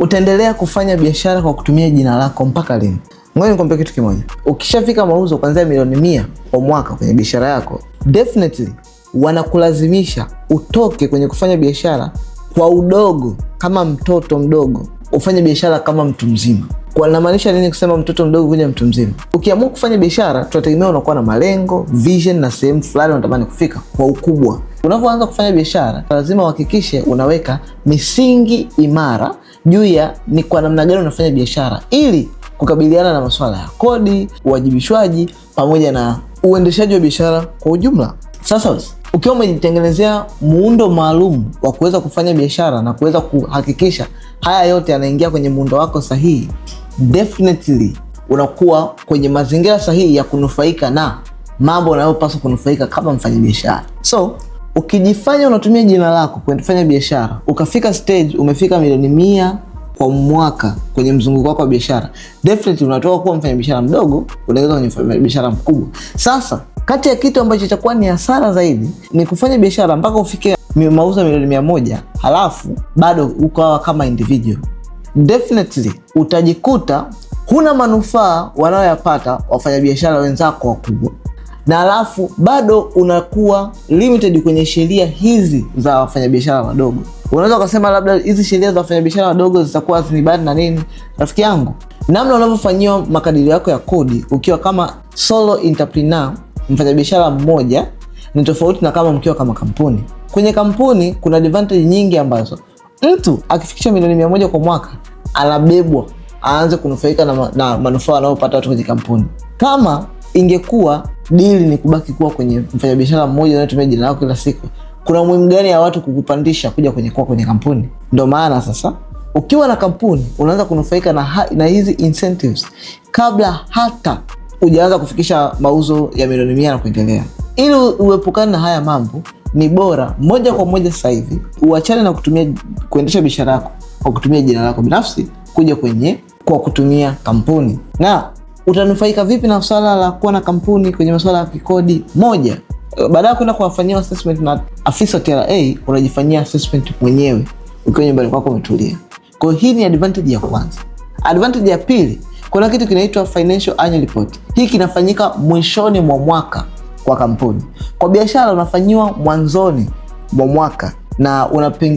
Utaendelea kufanya biashara kwa kutumia jina lako mpaka lini? Ngoja nikwambie kitu kimoja. Ukishafika mauzo kuanzia milioni 100 kwa mwaka kwenye biashara yako, definitely wanakulazimisha utoke kwenye kufanya biashara kwa udogo kama mtoto mdogo, ufanye biashara kama mtu mzima. Kwa namaanisha nini kusema mtoto mdogo kuja mtu mzima? Ukiamua kufanya biashara, tunategemea unakuwa na malengo, vision na sehemu fulani unatamani kufika kwa ukubwa. Unapoanza kufanya biashara, lazima uhakikishe unaweka misingi imara juu ya ni kwa namna gani unafanya biashara, ili kukabiliana na masuala ya kodi, uwajibishwaji pamoja na uendeshaji wa biashara kwa ujumla. Sasa ukiwa umejitengenezea muundo maalum wa kuweza kufanya biashara na kuweza kuhakikisha haya yote yanaingia kwenye muundo wako sahihi, definitely unakuwa kwenye mazingira sahihi ya kunufaika na mambo unayopaswa kunufaika kama mfanyabiashara. So ukijifanya unatumia jina lako kufanya biashara, ukafika stage umefika milioni 100 kwa mwaka kwenye mzunguko wako wa biashara, definitely unatoka kuwa mfanyabiashara mdogo unaenda kwenye mfanyabiashara mkubwa. Sasa kati ya kitu ambacho itakuwa ni hasara zaidi ni kufanya biashara mpaka ufike mauzo milioni 100 halafu bado ukawa kama individual. Definitely utajikuta huna manufaa wanayoyapata wafanyabiashara wenzako wakubwa, na halafu bado unakuwa limited kwenye sheria hizi za wafanyabiashara wadogo. Unaweza kusema labda hizi sheria za wafanyabiashara wadogo zitakuwa zinibana na nini? Rafiki yangu, namna unavyofanyia makadirio yako ya kodi ukiwa kama solo entrepreneur, mfanyabiashara mmoja, ni tofauti na kama mkiwa kama kampuni. Kwenye kampuni kuna advantage nyingi ambazo mtu akifikisha milioni 100 kwa mwaka anabebwa aanze kunufaika na manufaa wanayopata watu kwenye kampuni. Kama ingekuwa deal ni kubaki kuwa kwenye mfanyabiashara mmoja anayetumia jina lako kila siku, kuna umuhimu gani ya watu kukupandisha kuja kwenye kampuni? Ndio maana sasa ukiwa na kampuni unaanza kunufaika na hizi incentives kabla hata hujaanza kufikisha mauzo ya milioni 100 na kuendelea. Ili uepukane na haya mambo, ni bora moja kwa moja sasa hivi uachane na kuendesha biashara yako kwa kutumia jina lako binafsi kuja kwa kutumia kampuni. Na utanufaika vipi na swala la kuwa na kampuni kwenye masuala ya kikodi? Moja, baada ya kwenda kuwafanyia assessment na afisa TRA, unajifanyia assessment mwenyewe ukiwa nyumbani kwako umetulia. Kwa hiyo hii ni advantage ya kwanza. Advantage ya pili, kuna kitu kinaitwa financial annual report. Hii kinafanyika mwishoni mwa mwaka kwa kampuni. Kwa biashara unafanyiwa mwanzoni mwa mwaka na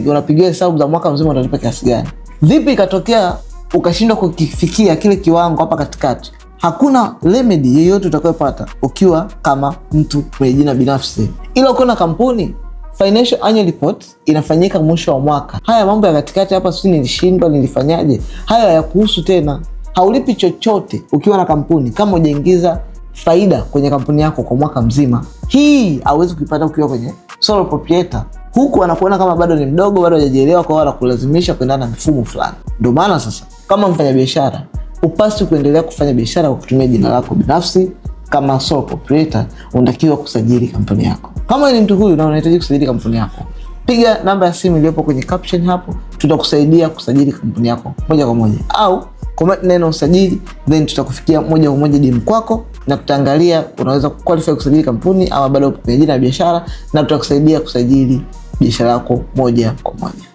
unapigiwa hesabu za mwaka mzima utalipa kiasi gani. Vipi ikatokea ukashindwa kukifikia kile kiwango hapa katikati? Hakuna remedy yoyote utakayopata ukiwa kama mtu mwenye jina binafsi. Ila ukiwa na kampuni, financial annual report inafanyika mwisho wa mwaka. Haya mambo ya katikati hapa, sisi nilishindwa, nilifanyaje, haya hayakuhusu tena. Haulipi chochote ukiwa na kampuni kama hujaingiza faida kwenye kampuni yako kwa mwaka mzima. Hii hauwezi kuipata ukiwa kwenye solo proprietor. Huku anakuona kama bado ni mdogo, bado hajajielewa, kwa wala kulazimisha kuendana na mfumo fulani. Ndio maana sasa kama mfanyabiashara upasi kuendelea kufanya biashara kwa kutumia jina lako binafsi. Kama sole proprietor unatakiwa kusajili kampuni yako. Kama ni mtu huyu na unahitaji kusajili kampuni yako, piga namba ya simu iliyopo kwenye caption hapo, tutakusaidia kusajili kampuni yako moja kwa moja, au comment neno usajili, then tutakufikia moja kwa moja DM kwako na tutaangalia unaweza qualify kusajili kampuni au bado kwenye jina la biashara, na tutakusaidia kusajili biashara yako moja kwa moja.